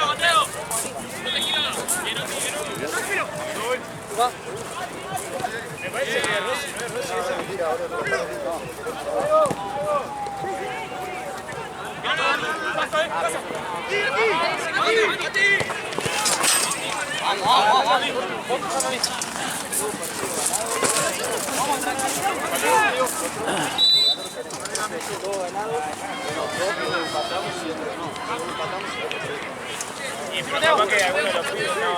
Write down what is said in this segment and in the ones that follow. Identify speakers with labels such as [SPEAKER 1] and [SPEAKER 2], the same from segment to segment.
[SPEAKER 1] Mateo. Me parece que Rossi no es Rossi, esa mentira ahora. Y preocupa que alguno de los pibes no.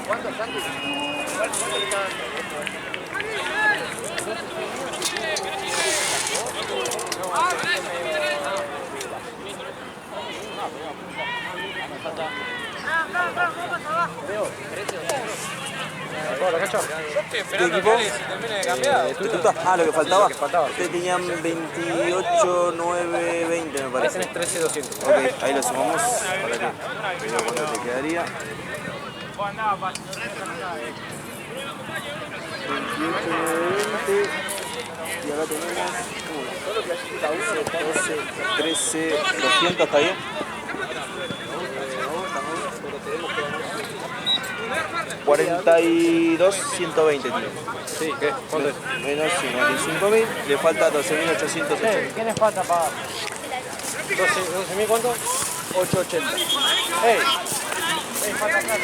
[SPEAKER 1] ¿Cuántos Santi?
[SPEAKER 2] ¿Qué equipo? Lo que faltaba. Ustedes tenían 28, 9, 20 me parece.
[SPEAKER 3] Tenés 13, 200.
[SPEAKER 2] Ok, ahí lo sumamos. Para que veo cuánto te quedaría. 28, 20. Y ahora tenemos 12, 13, 200, ¿está bien? 42, 120 tiene.
[SPEAKER 3] Sí, ¿qué? ¿Cuánto es?
[SPEAKER 2] Menos 55.000, le falta 12.880.
[SPEAKER 3] ¿Qué les falta para 12.000 cuánto?
[SPEAKER 2] 880.
[SPEAKER 3] ¡Ey! Falta plata,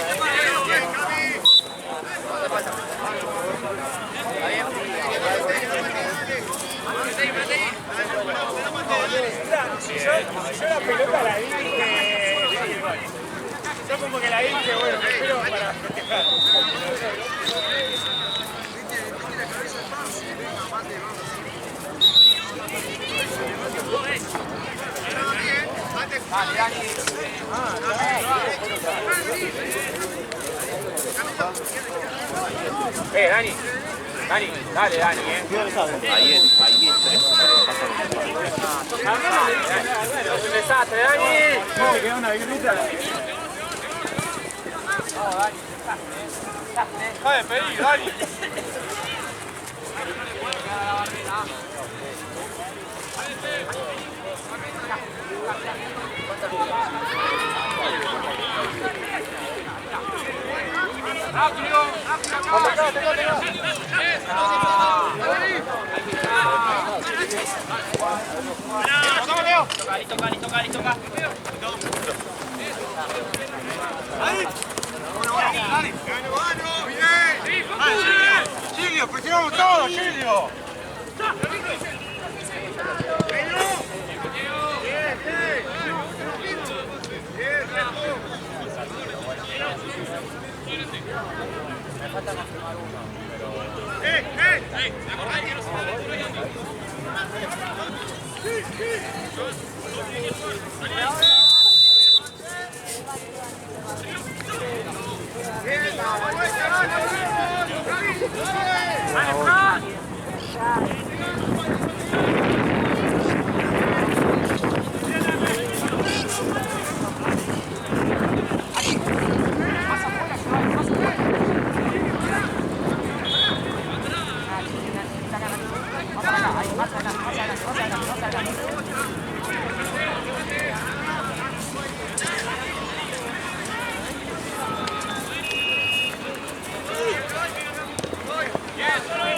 [SPEAKER 1] Yo la pelota la vi igual. Yo como que la vi que bueno, espero para festejar. Dale, Dani. Dani. Dani, dale, Dani,
[SPEAKER 2] Ahí es 3.
[SPEAKER 1] Es un desastre, Dani. Me queda una grita. Vamos, Dani. Deja de pedir, Dani. ¡Rápido! Toca. Ahí. Dale. Bien. Silvio, presionamos todo, Silvio. Me falta confirmar uno,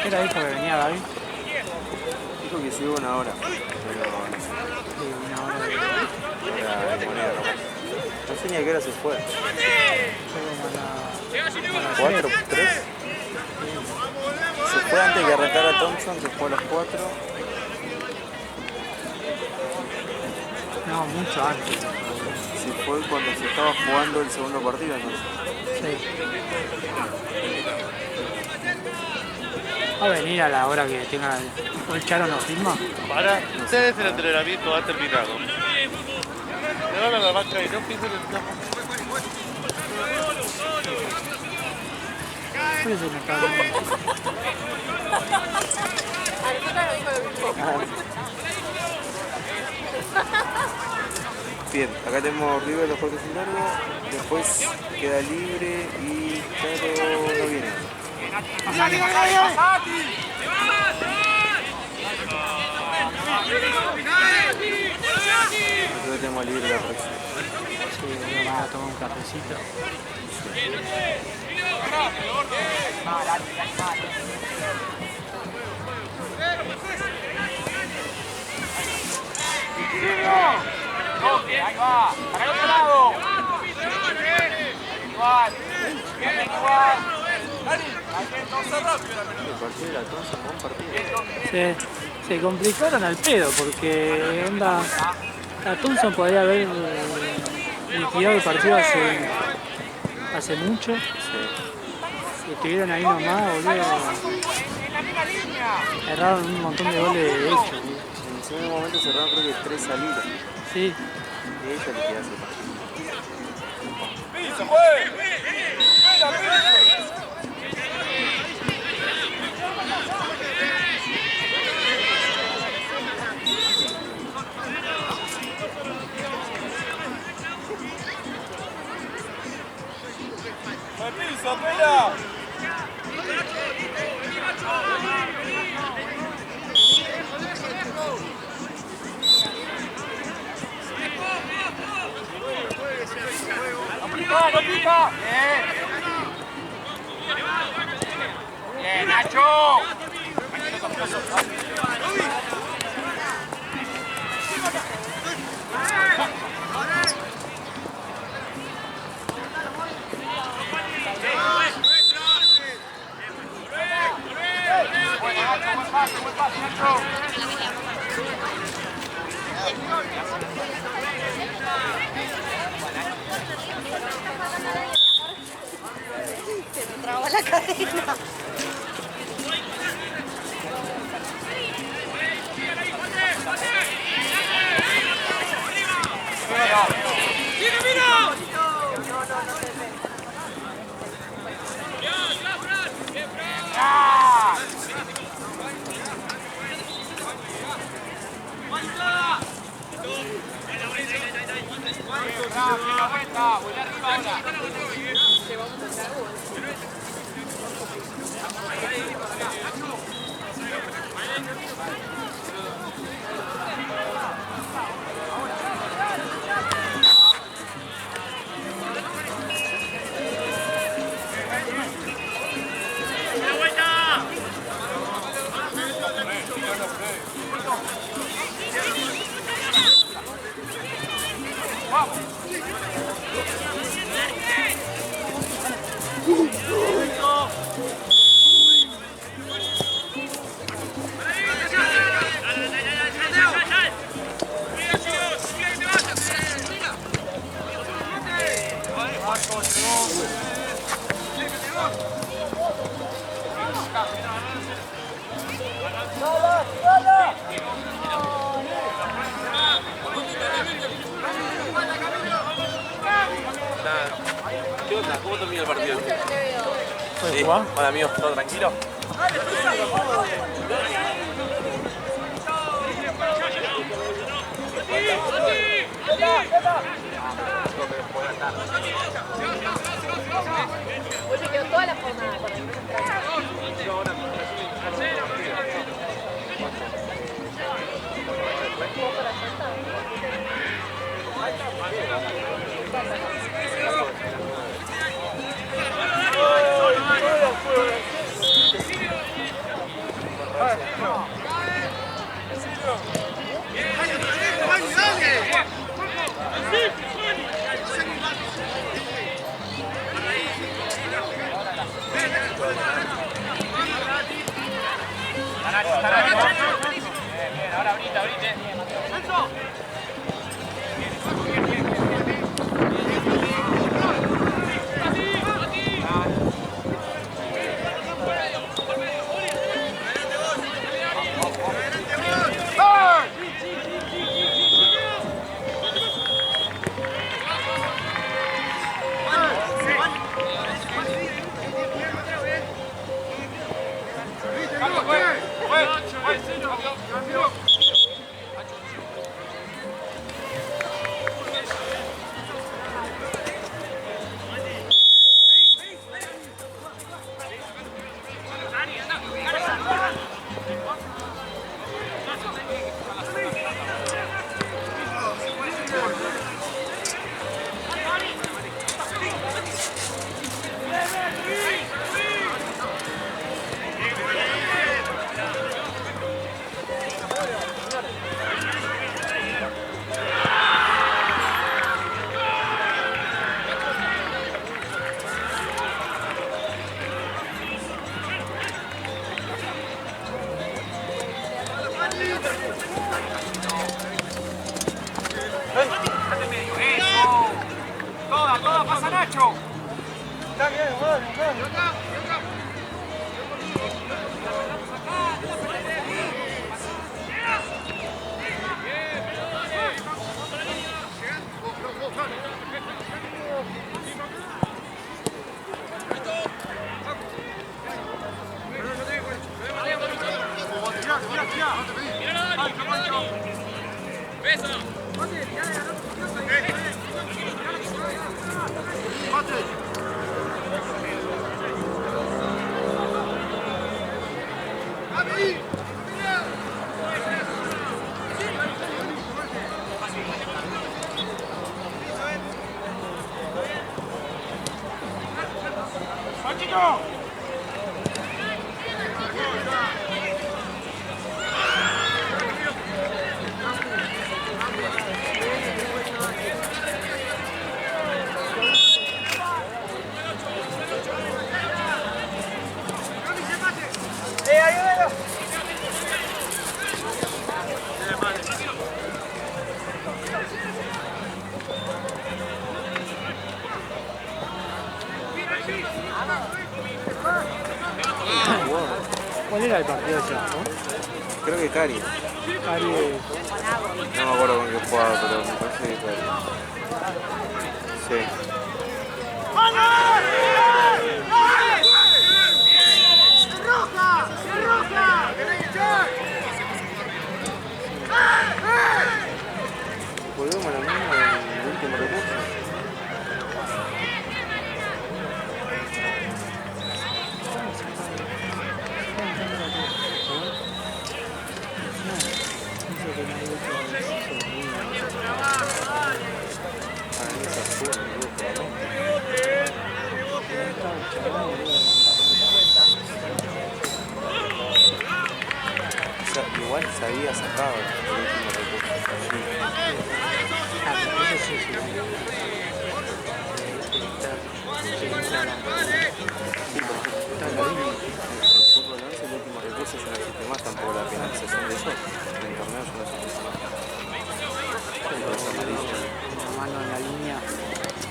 [SPEAKER 3] ¿Qué era dijo que venía David?
[SPEAKER 2] Dijo que llegó una hora. Pero
[SPEAKER 3] Una hora de...
[SPEAKER 2] era de moneda, no sé ni a qué hora se fue.
[SPEAKER 3] Llegó a las
[SPEAKER 2] 4, 3. Se fue antes que arrancara Thompson, que fue a las 4.
[SPEAKER 3] No, mucho antes.
[SPEAKER 2] Si fue cuando se estaba jugando el segundo partido, entonces.
[SPEAKER 3] Sí. Va a venir a la hora que tenga el Charo nos firma.
[SPEAKER 4] Para ustedes el entrenamiento ha terminado. Le van a la banca y no piensen en el campo.
[SPEAKER 3] Por eso no estaba bien.
[SPEAKER 2] Bien, acá tenemos River los cuartos finales, después queda libre y Chato no viene. Nosotros tenemos libre la próxima.
[SPEAKER 3] Sí, vamos a tomar un cafecito.
[SPEAKER 1] Ahí va, para el otro lado. Igual, bien, igual.
[SPEAKER 2] El partido de la Tonsa fue un partido.
[SPEAKER 3] Se complicaron al pedo porque onda, la Thompson podría haber liquidado el partido hace mucho.
[SPEAKER 2] Sí.
[SPEAKER 3] Y estuvieron ahí nomás, boludo. Erraron un montón de goles de hecho.
[SPEAKER 2] En ese mismo momento cerraron creo que 3 salidas.
[SPEAKER 3] Sí.
[SPEAKER 2] Y ella le queda ese partido.
[SPEAKER 1] ¡Piso, juez! ¡Piso, pela! ¡No pica! ¡Bien, Nacho! Buen pase, Nacho.
[SPEAKER 5] Se me trabó la cadena.
[SPEAKER 2] ¿Qué onda? ¿Cómo termina el partido?
[SPEAKER 3] ¿Puedes jugar?
[SPEAKER 2] Hola amigos, ¿todo tranquilo?
[SPEAKER 5] Hoy se quedó toda la jornada para mí.
[SPEAKER 1] Toda, pasa Nacho. Está bien, bueno.
[SPEAKER 3] ¿Cuál era el partido ya, no?
[SPEAKER 2] Creo que Cari.
[SPEAKER 3] Cari
[SPEAKER 2] No me acuerdo con qué jugaba, pero me parece que Cari. Sí. Volvemos a la misma del último recurso. Igual se había sacado el último recurso. El fútbol 11 el último recurso ya no existe más, tampoco la penalización de eso. En el torneo ya no existe más.
[SPEAKER 3] una mano en la línea.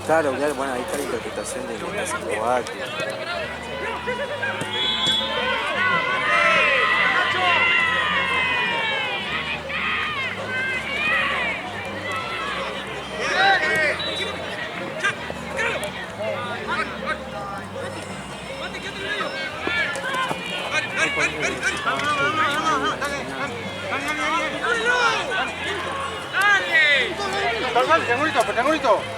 [SPEAKER 2] Claro, bueno, ahí está la interpretación de lo que hace Eslovaquia.
[SPEAKER 1] Triangulito.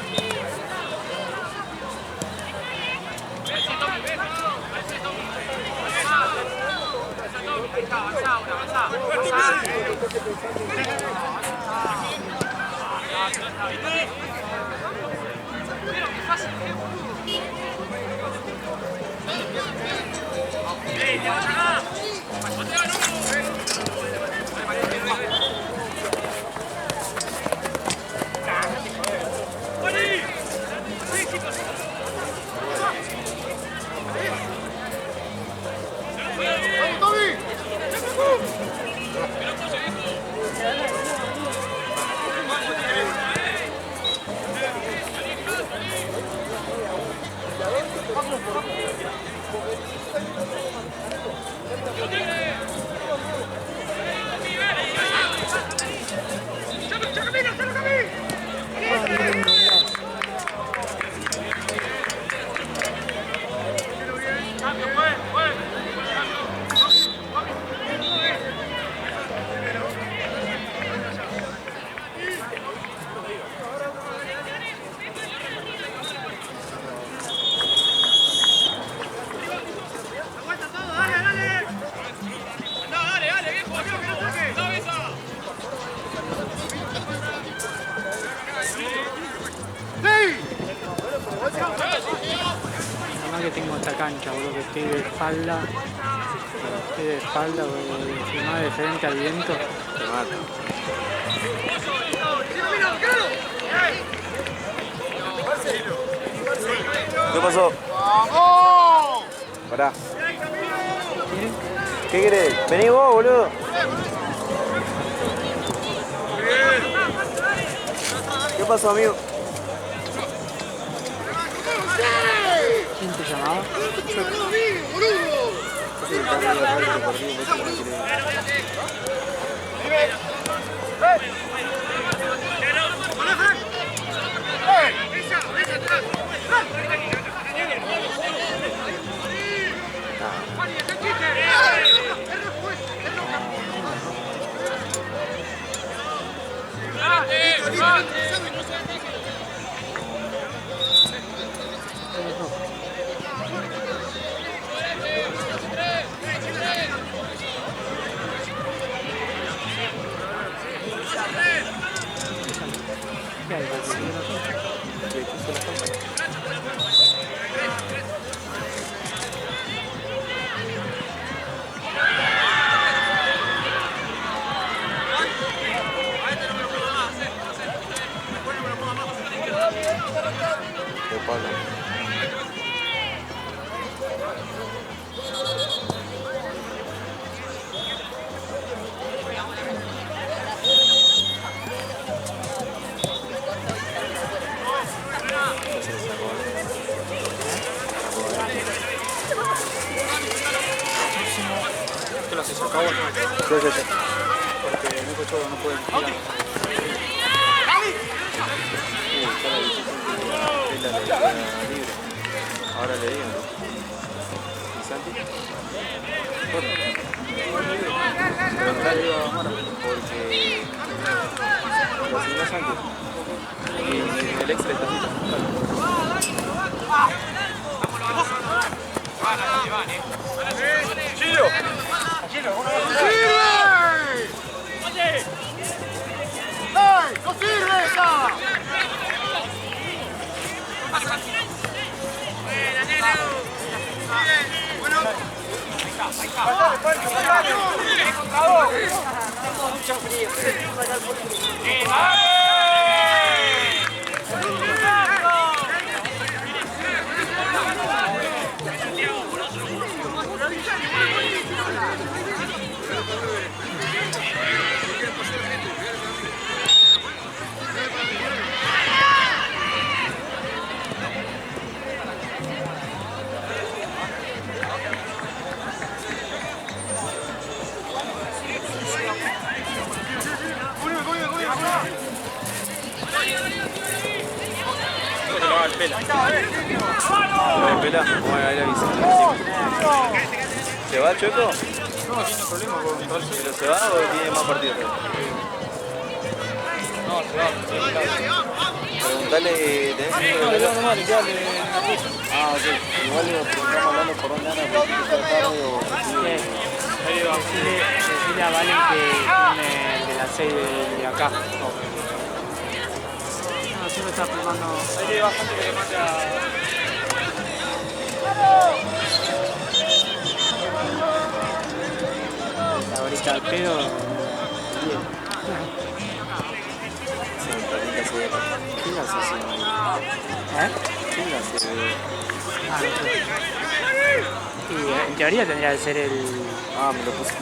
[SPEAKER 3] ir de espalda. Ir de espalda, porque si no de frente al viento.
[SPEAKER 2] Te mata. ¿Qué pasó?
[SPEAKER 1] ¡Vamos!
[SPEAKER 2] Pará. ¿Qué querés? Vení vos, boludo. ¿Qué pasó, amigo?
[SPEAKER 3] ¿Quién te llamaba? ¿Qué hay?
[SPEAKER 2] De palo.
[SPEAKER 3] ¿Qué lo haces acá vos?
[SPEAKER 2] Sí.
[SPEAKER 3] Porque Nico Cholo no puede tirar.
[SPEAKER 2] Libre. Ahora le digo. ¿Y Santi? Preguntale a Mara, porque lo asignó Santi. Y el extra está así.
[SPEAKER 1] ¡Chilo! ¡Sirve! ¡Ey! ¡No sirve esa!
[SPEAKER 2] Pela, ¿cómo va a ir a avisar? ¿Se va Chueco?
[SPEAKER 3] No, tiene problema con
[SPEAKER 2] ¿Pero se va o tiene más partidos?
[SPEAKER 3] No, se va.
[SPEAKER 2] Preguntale, ¿tenés? Ah, ok. Igual estamos hablando por dónde anda, porque está tarde o...
[SPEAKER 3] Decirle a Valen que tiene el de las 6 de acá. No, siempre está filmando. Hay bastante que le manda. Ahorita al pedo.
[SPEAKER 2] ¿Quién la hace?
[SPEAKER 3] ¿Eh?
[SPEAKER 2] ¿Quién la hace?
[SPEAKER 3] Ah, no sé. Y en teoría tendría que ser el.
[SPEAKER 2] Ah, me lo puse.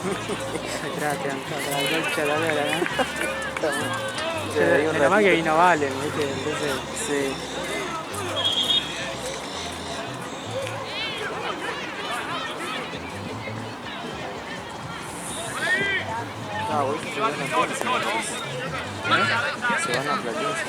[SPEAKER 3] Pero más que ahí no valen, ¿viste? Entonces.
[SPEAKER 2] Sí. Ah, hoy se van a Platense. Se van a Platense.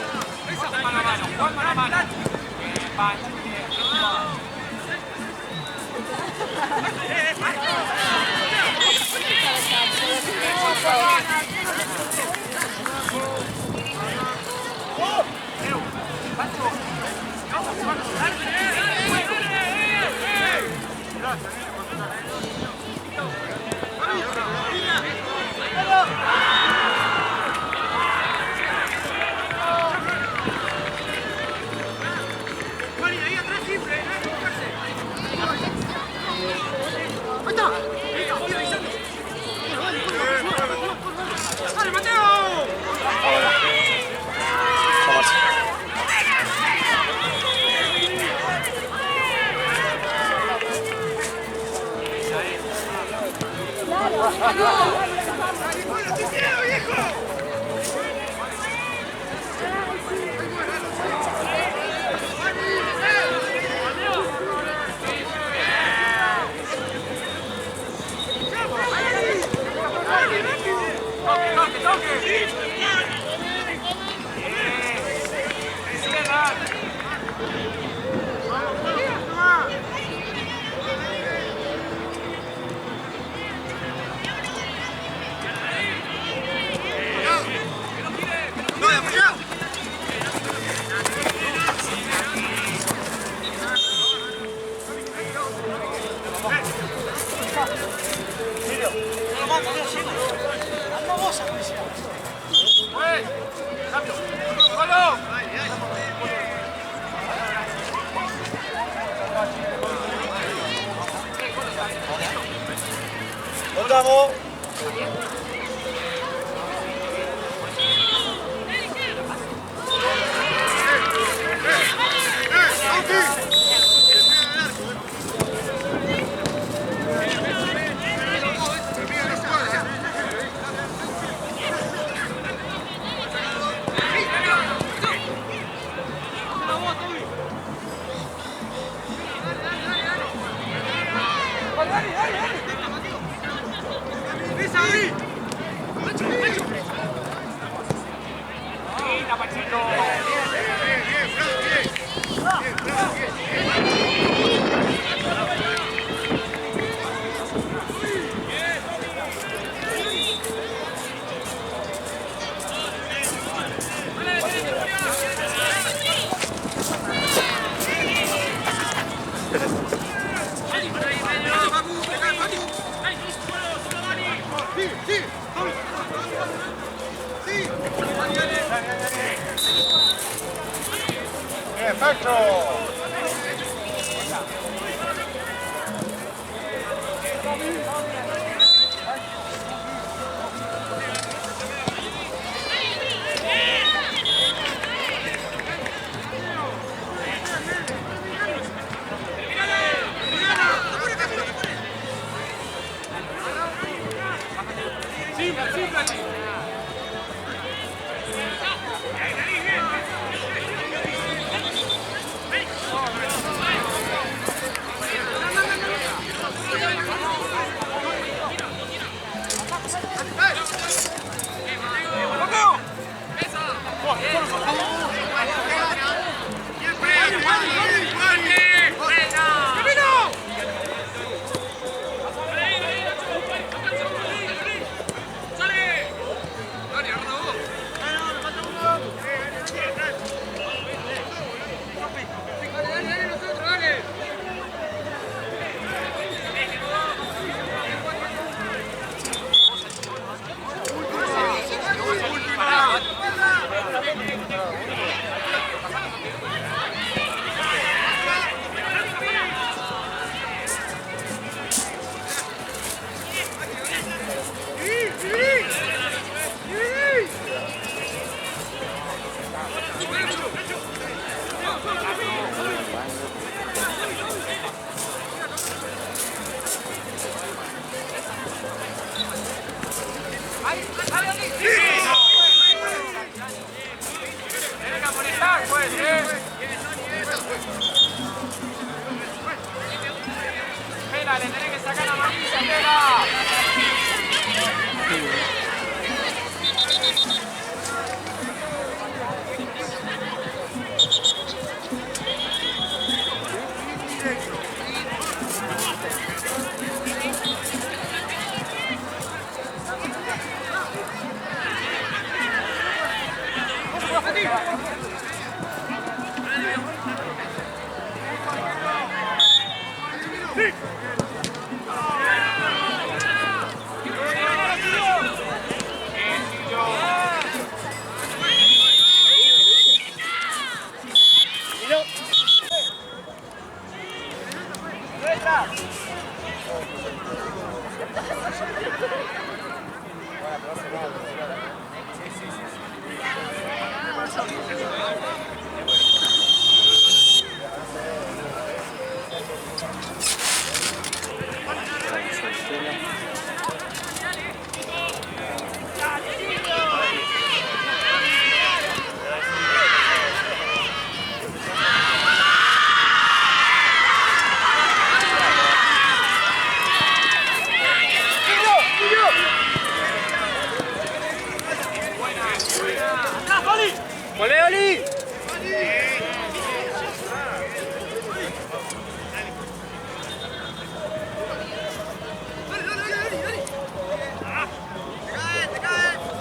[SPEAKER 1] ¡Volvamos!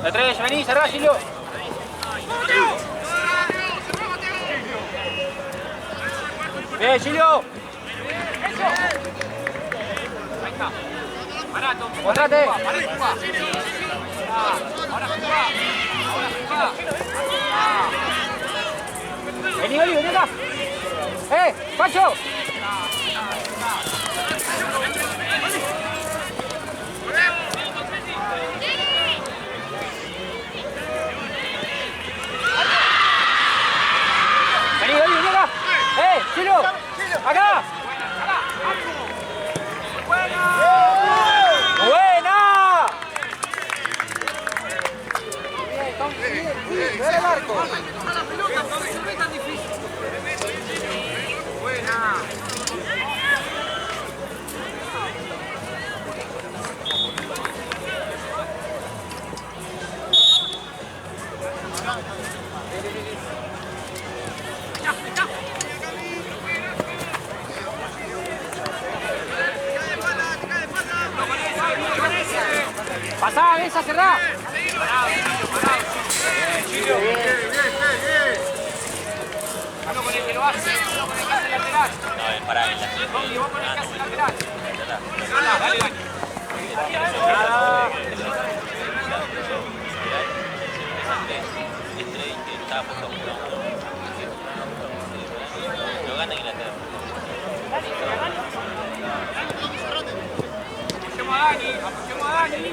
[SPEAKER 1] La 3, vení, cerrá, Gilio. Bien, Gilio. Ahí está. Barato. Mostrate. Ahora jugá. Vení, Oli, vení acá. Pacho. Vení, Oli, vení acá. Chilo. Acá. ¡Buena! ¡Ve el arco! ¡Buena! Pasá, esa, cerrá. Uno con el que lo hace, uno con el que hace el lateral.
[SPEAKER 2] No, para él.
[SPEAKER 1] Vos con el que hace el lateral.
[SPEAKER 2] Lo gana Inglaterra.
[SPEAKER 1] Apoyemos a Dani, apoyemos a Dani.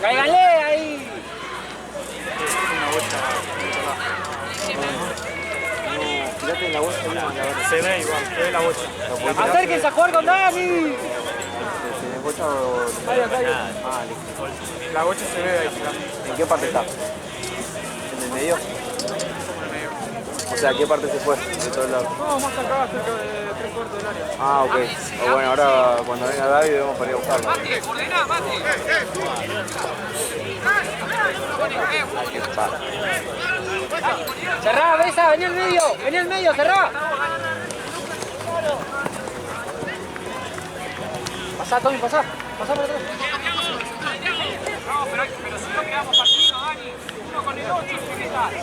[SPEAKER 1] ¡Cáiganle ahí!
[SPEAKER 2] Tirate en la bolsa,
[SPEAKER 1] Se ve igual, se ve la bocha. ¡Acérquense a jugar con Dani!
[SPEAKER 2] ¿Bocha o...? Ah, listo.
[SPEAKER 1] La bocha se ve ahí.
[SPEAKER 2] ¿En qué parte está? ¿En el medio? O sea, ¿a qué parte se fue? De todos lados.
[SPEAKER 1] No, más acá, cerca de 3/4 del área.
[SPEAKER 2] Ah, ok. Bueno, ahora cuando venga David debemos para ir a buscarlo.
[SPEAKER 1] ¡Mate, coordená, mate! ¡Cerrá, Besa! ¡Vení al medio! ¡Vení al medio, cerrá! Pasá, Tommy, pasá. Pasá por atrás. No, pero si no creamos partido, Dani. Uno con el otro, ¿qué tal?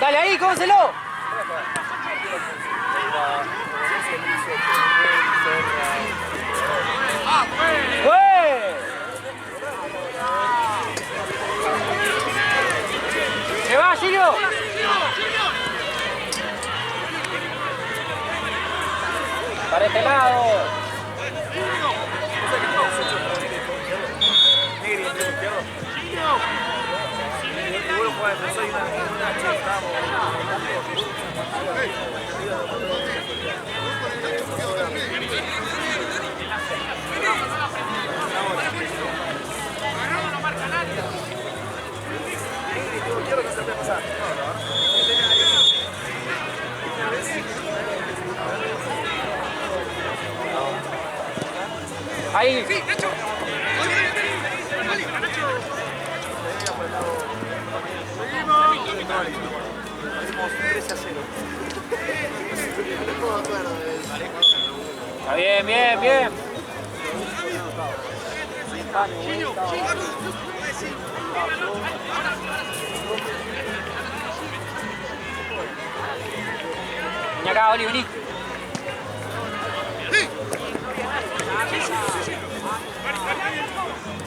[SPEAKER 1] Dale ahí, cómselo. ¡Se va, Gilio! Para este lado. Ahí. Sí, Nacho. Está bien, bien, bien. Vení acá, Oli, vení.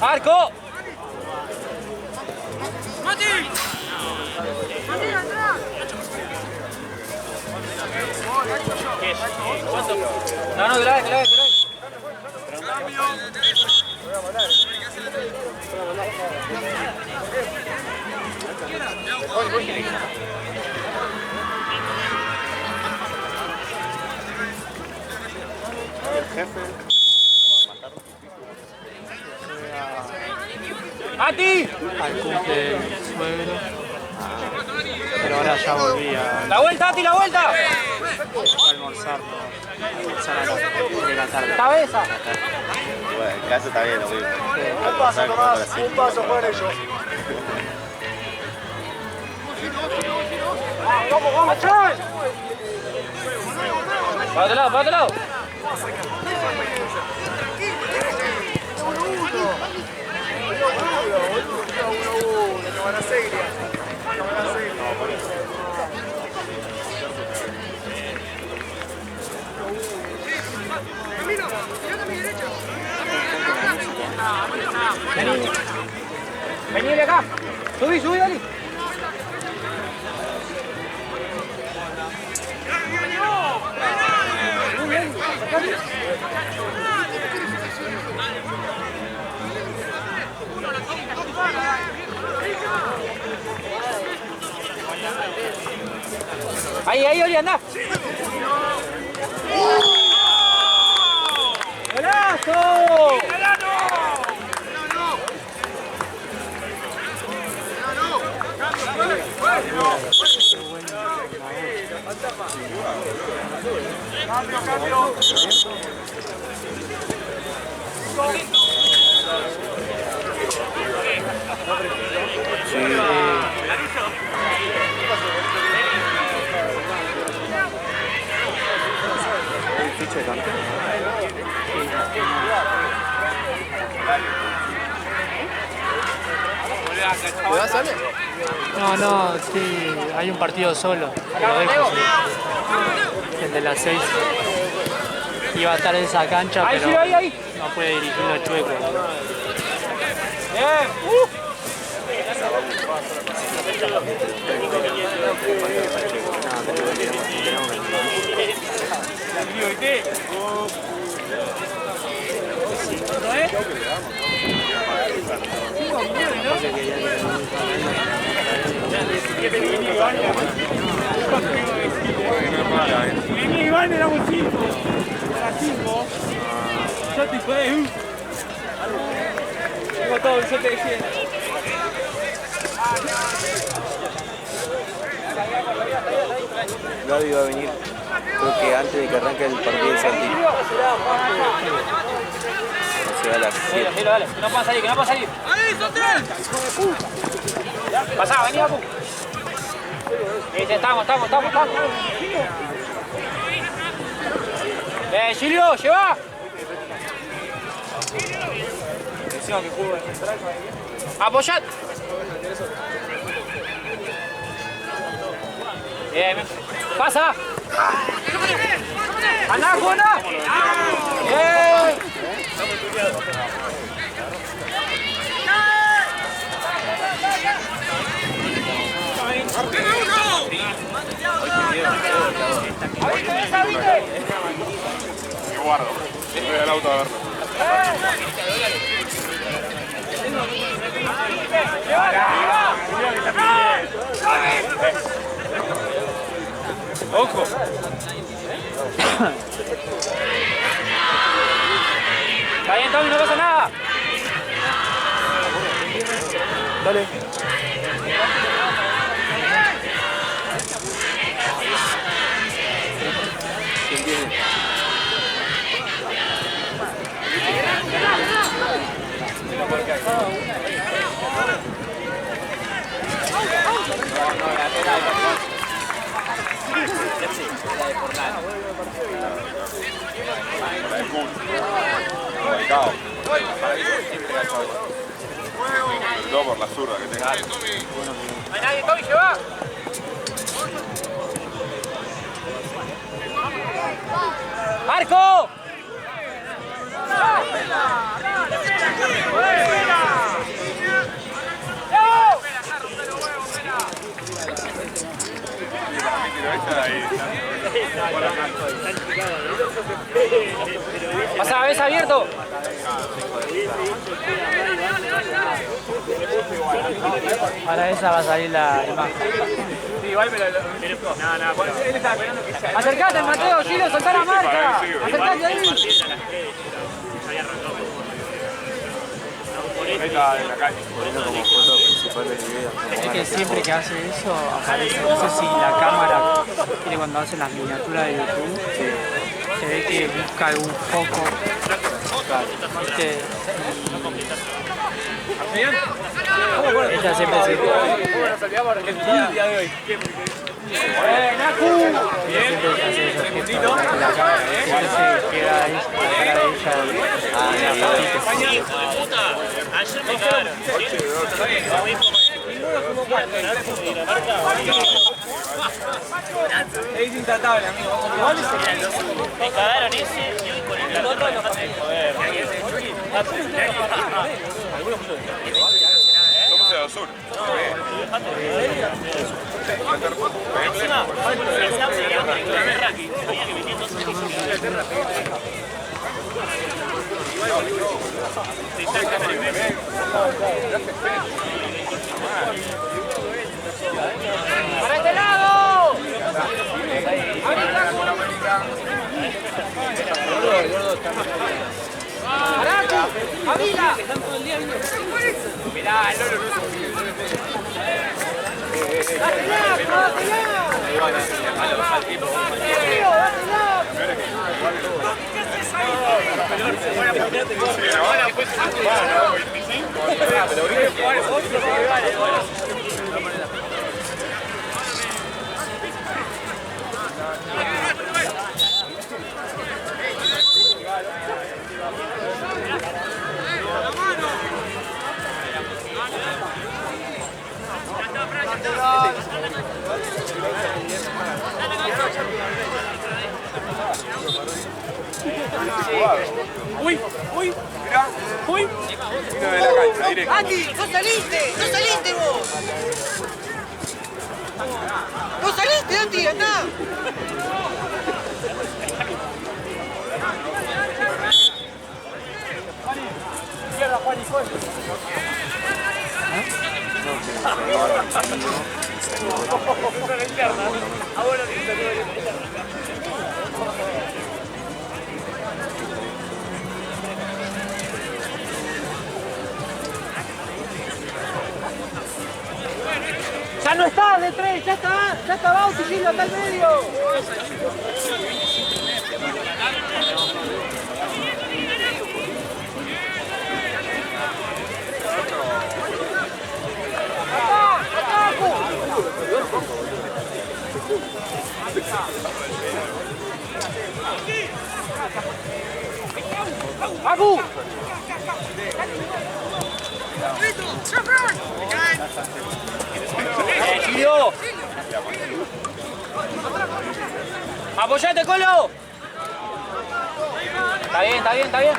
[SPEAKER 1] ¡Arco! ¡Mati! ¡Mati, atrás! No, no, que la ve. Cambio.
[SPEAKER 2] El jefe.
[SPEAKER 1] ¡Mati!
[SPEAKER 3] Al cumple del suegro. Pero ahora ya volví a
[SPEAKER 1] ¡La vuelta, Ati, la vuelta!
[SPEAKER 3] almorzar a las 3 de la tarde.
[SPEAKER 1] ¡Cabeza!
[SPEAKER 2] Bueno, en casa está bien, lo mismo.
[SPEAKER 1] Un paso nomás, un paso fuera ellos. ¡Vamos, vamos, Chay! ¡Para otro lado, para otro lado! Vení de acá. Subí, subí, dale. Ahí, ahí, Oli, anda. ¡Golazo!
[SPEAKER 3] No, no, sí, hay un partido solo. Lo dejo, sí. El de las 6. Iba a estar en esa cancha,
[SPEAKER 1] Ahí,
[SPEAKER 3] pero
[SPEAKER 1] ahí, ahí.
[SPEAKER 3] no puede dirigirlo Chueco.
[SPEAKER 1] Bien.
[SPEAKER 6] Vení, Iván, éramos 5. Era 5. Ya te fue. Tengo todo el set de 100.
[SPEAKER 2] Gaby va a venir, creo que antes de que arranque el partido de Santini. Se va a las 7.
[SPEAKER 1] Dale, dale, que no puedan salir, que no puedan salir. ¡Ahí, Sotel! Pasá, vení, Apu. Estamos. Gilio, lleva.
[SPEAKER 2] Encima que juega en central.
[SPEAKER 1] Apoyad. Bien, pasa. Andá, Juana. Bien.
[SPEAKER 4] Yo guardo. Voy al auto a verlo.
[SPEAKER 6] Ojo.
[SPEAKER 1] Está bien, Tommy, no pasa nada.
[SPEAKER 2] Dale. ¿Quién viene?
[SPEAKER 4] Complicado. Todo por la zurda que tenga.
[SPEAKER 1] No hay nadie, Tommy, lleva. ¡Marco! Pasa, ves abierto.
[SPEAKER 3] Para esa va a salir la imagen.
[SPEAKER 1] Acercate, Mateo, Gilo, soltá la marca. Acercate ahí.
[SPEAKER 4] Ahí está en la calle.
[SPEAKER 2] Poniendo como foto principal del video.
[SPEAKER 3] Es que siempre que hace eso aparece, no sé si la cámara, tiene cuando hacen las miniaturas de YouTube, se ve que busca algún foco, ¿viste? Ella siempre se siempre hace esos gestos en la cara. Siempre se queda ahí la cara de
[SPEAKER 1] Es intratable, amigo.
[SPEAKER 7] Me cagaron ese y hoy con el otro no pasa de joder.
[SPEAKER 8] ¿Cómo se va sur?
[SPEAKER 7] Encima, el Sam se quedó con Inglaterra que sabía que metía 2
[SPEAKER 1] ¡Para este lado! ¡Araco! ¡Avila! Mirá, el Lolo.
[SPEAKER 6] Uy, uy, mirá, uy.
[SPEAKER 8] Vino de la cancha, directo.
[SPEAKER 5] ¡Andy! ¡No saliste! ¡No saliste vos! ¡No saliste, Andy! ¡Andá!
[SPEAKER 1] Izquierda, Juan y Juan. Ya no está de 3, ya está Bauti, Gilio, acá al medio. ¡Agu! ¡Gilio! ¡Apoyate, Colo! Está bien, está bien, está bien.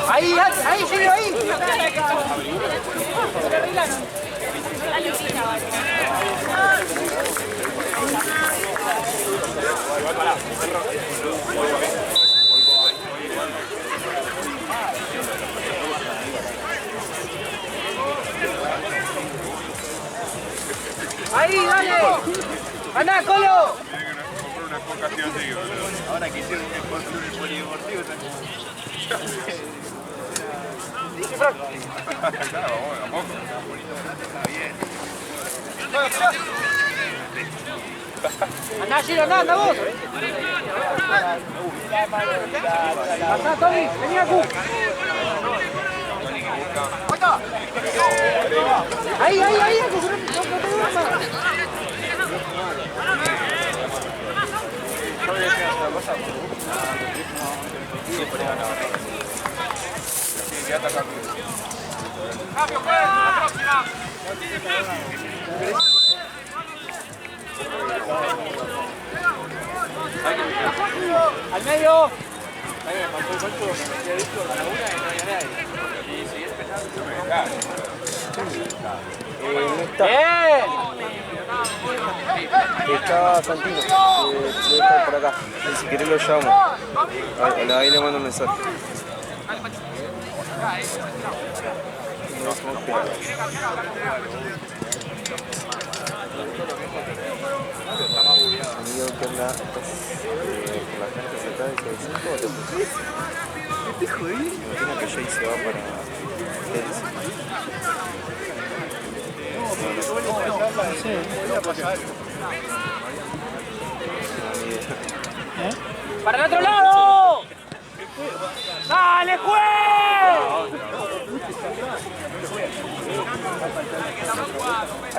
[SPEAKER 1] Ahí, ahí, Gilio, ahí. Ahí, dale. ¡Andá, Colo!
[SPEAKER 8] Compró una coca así así. Ahora que hicieron un polideportivo también. Claro, bueno, a poco. Está bien.
[SPEAKER 1] Andá, Gilio, andá vos. Pasá, Tommy, vení a Q. Ahí, ahí, ahí, no te duermas. Cambio, juega, la próxima. Al medio. Bien.
[SPEAKER 2] Está Santino, debe estar por acá. Si querés lo llamo. Ahí le mando un mensaje. Amigo, ¿qué onda? ¿Estás con la gente sentada de ese 5 o te pusiste? ¿Qué te jodí? Me imagino que Jay se va para Chelsea.
[SPEAKER 1] ¡Para el otro lado!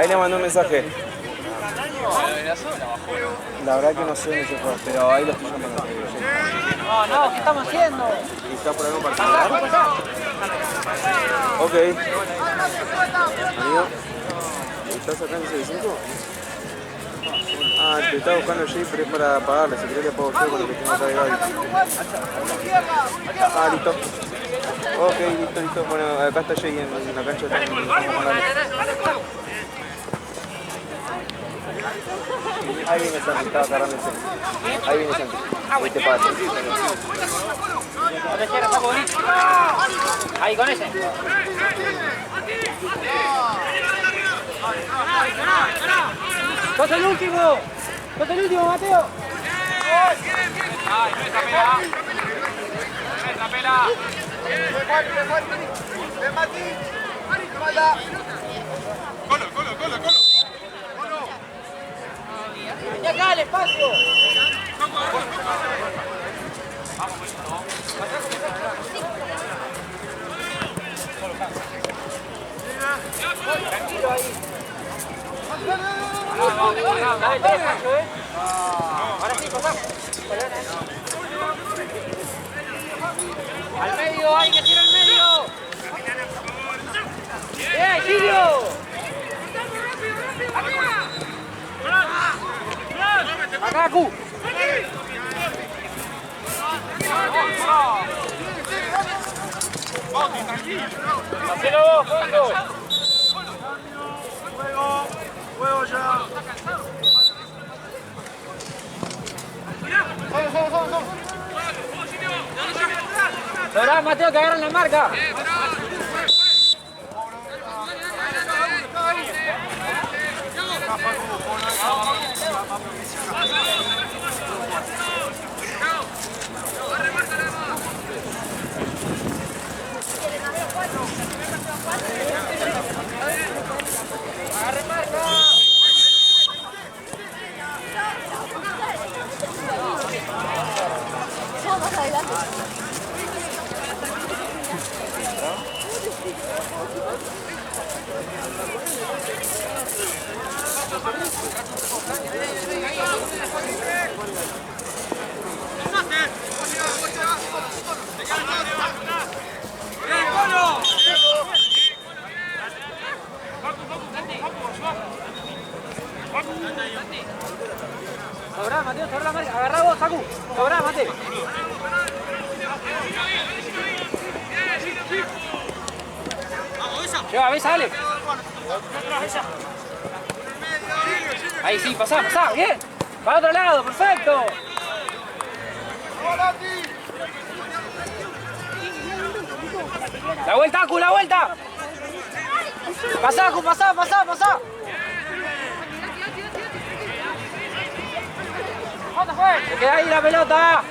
[SPEAKER 2] Ahí le mandó un mensaje. La verdad que no sé dónde se fue, pero ahí lo estoy llamando.
[SPEAKER 3] No, ¿qué estamos haciendo?
[SPEAKER 2] ¿Y está por algún particular? Ok. Amigo, ¿estás acá en ese 5? Ah, te estaba buscando allí, pero es para pagarle. Si querés le pago yo con lo que tengo acá de Gaby. Ah, listo. Ok, listo. Bueno, acá está Jay en la cancha. Ahí viene Santi, estaba cargando el centro. Ahí viene Santi. Ahí te pasa.
[SPEAKER 1] No te quieras, Paco, vení. Ahí, con ese. ¡Sos el último! ¡Sos el último, Mateo! ¡Ay, no esa pela! ¡No esa pela!
[SPEAKER 8] ¡Ven, Mati! ¡Espalda! ¡Colo!
[SPEAKER 1] ¡Y acá, el espacio! Tranquilo ahí. Dale, despacio, Ahora sí, pasá. Al medio, hay que tirar al medio. ¡Bien, Silvio! Acá, Q. Hacelo vos, fondo.
[SPEAKER 8] ¡Juego ya!
[SPEAKER 1] Lográ, Mateo, que agarran la marca. Agarre marca.
[SPEAKER 5] Más adelante.
[SPEAKER 1] Sobrá, Mateo, sobrá la marca. Agarrá vos, Saku. Sobrá, Mateo. Lleva, ves, Alex. Ahí sí, pasá, bien. Para otro lado, perfecto. La vuelta, Acu, la vuelta. Pasá, Acu, pasá. Se queda ahí la pelota.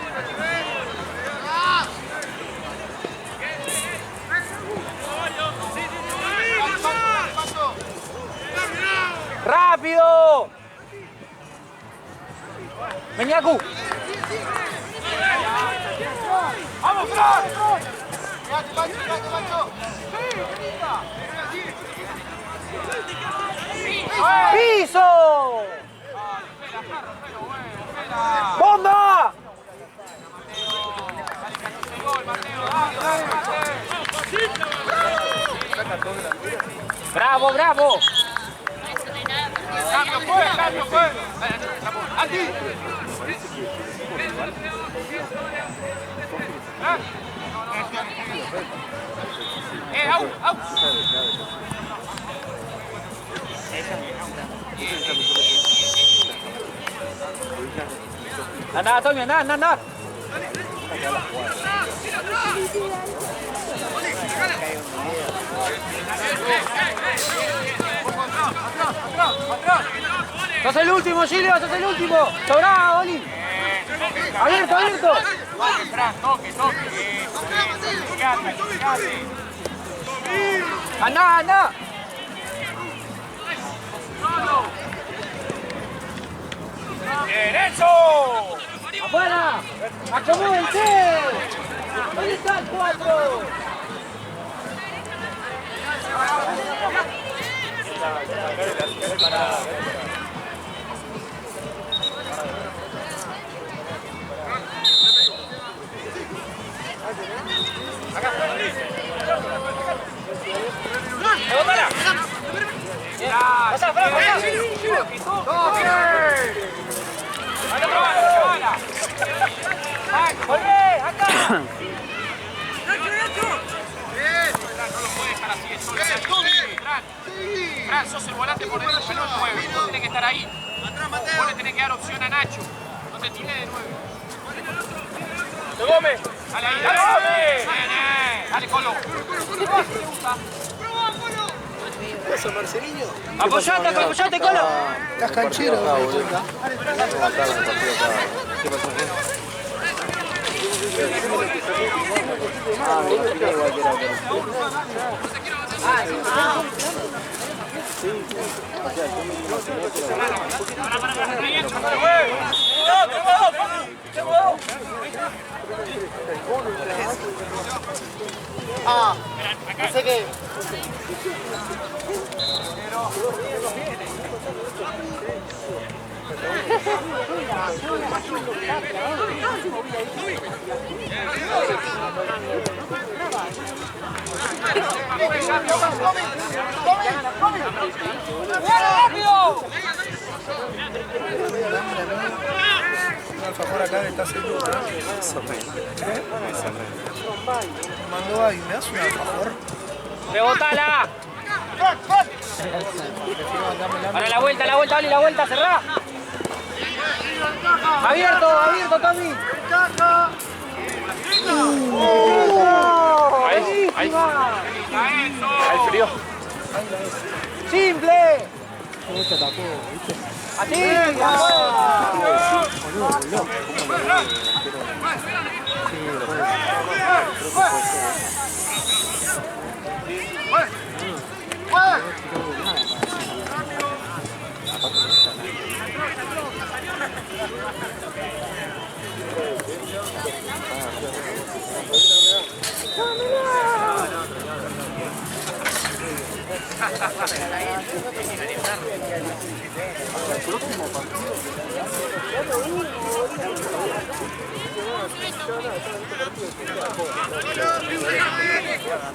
[SPEAKER 1] ¡Rápido! Vení, Acu. ¡Vamos, Fran! ¡Piso! ¡Bomba! ¡Bravo! ¡Cambio fue! ¡Aquí! ¡Au! Andá, Tommy, andá. ¡Sos el último, Gilio! ¡Sos el último! ¡Sobrá, Oli! ¡Abierto! Toque, Fran, toque. Fíjate. ¡Andá! ¡Derecho! ¡Afuera! ¡Acomódense! ¿Dónde está el 4? ¡Rebotala! ¡Pasá, Fran, pasá! ¡Al otro lado, chavala! ¡Volvé, acá! No lo puede dejar así, es solo. Fran, sos el volante por dentro, pero no el 9. Vos tenés que estar ahí. Vos le tenés que dar opción a Nacho. No te tires de 9. ¡Gómez! ¡Dale ahí, dale, Gómez! ¡Dale, Colo! ¿Qué te gusta?
[SPEAKER 6] ¿Eso, Marcelino?
[SPEAKER 1] ¡Apoyate, Colo!
[SPEAKER 6] Estás canchero.
[SPEAKER 2] ¿Qué pasó?
[SPEAKER 6] No sé qué. Un alfajor acá está seguro. Mandó ahí, ¿me das un alfajor?
[SPEAKER 1] ¡Rebotala! Para la vuelta, Oli, la vuelta, cerrá. Abierto, Tommy. Ahí frío. Simple. A ti.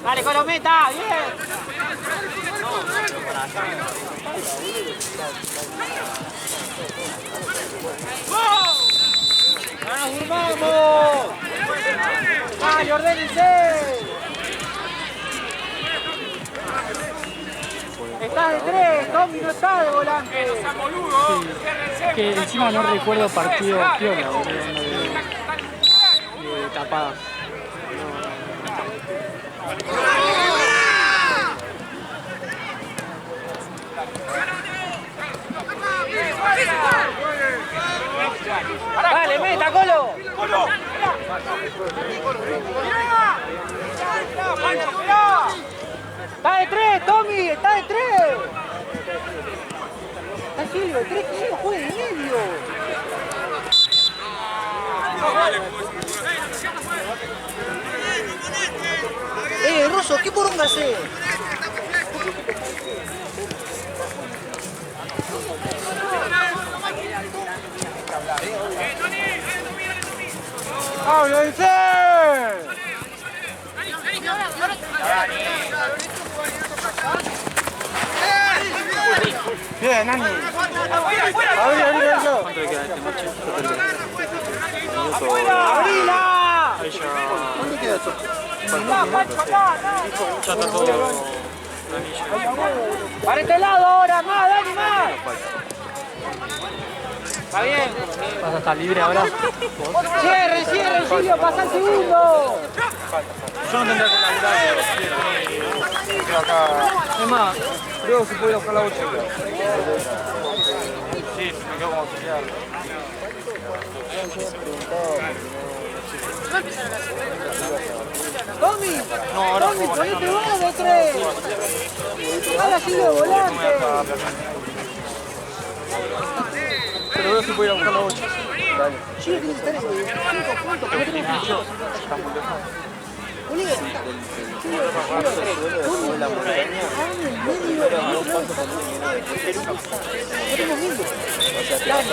[SPEAKER 1] Dale, Colometa, bien. ¡Nos durmamos! ¡Dale, ordénense! Está de 3, Tommy no está de volante.
[SPEAKER 3] Sí. Que encima no recuerdo partido piola, boludo, de tapada.
[SPEAKER 1] Dale, meta, Colo. Está de 3, Tommy, está de 3. Está Silvio, el 3 que Silvio juegue de medio. Russo, ¿qué poronga hace? ¡Háblense! Bien, Nani.
[SPEAKER 3] ¿Cuánto le queda a este macho?
[SPEAKER 1] ¡Abrila!
[SPEAKER 6] ¿Dónde queda esto?
[SPEAKER 3] Ya está todo.
[SPEAKER 1] Para este lado ahora, más, Dani, más. Está bien.
[SPEAKER 3] Vas a estar libre ahora.
[SPEAKER 1] Cierre, Silvio, pasa el segundo.
[SPEAKER 3] Yo no tendría que laburar. Es más, creo que se puede ir a buscar la 8. Sí, me quedo como auxiliar.
[SPEAKER 1] Tommy,
[SPEAKER 3] No, ahora
[SPEAKER 1] Tommy, ponete vos de 3. Ahora sigue de volante.
[SPEAKER 3] Pero veo si puedo ir a buscar la 8.
[SPEAKER 1] Chile tiene que estar en 5 puntos.
[SPEAKER 3] Está muy lejos.
[SPEAKER 2] de la montaña, era 2 pasos por minuto de Perú. O sea, te vas a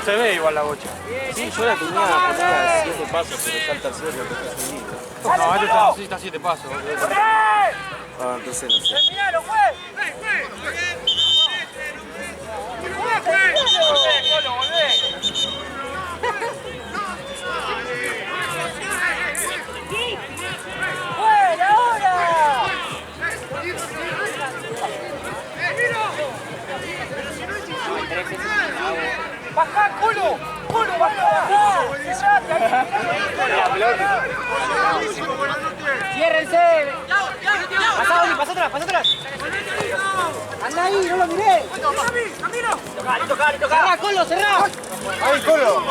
[SPEAKER 6] Se ve igual la bocha.
[SPEAKER 2] sí, yo la tenía 7 pasos, pero salta al cielo que está subido.
[SPEAKER 6] No, este está, sí, está 7 pasos.
[SPEAKER 2] Ah, entonces no sé.
[SPEAKER 1] ¡Bajá, culo! ¡Culo, bajá! ¡Ciérrense! ¡Pasa, Oli, pasa atrás, pasa atrás! ¡Anda ahí, no lo miré! ¡Camino! ¡Cerrá, Colo, cerrá!
[SPEAKER 8] ¡Ay, Colo!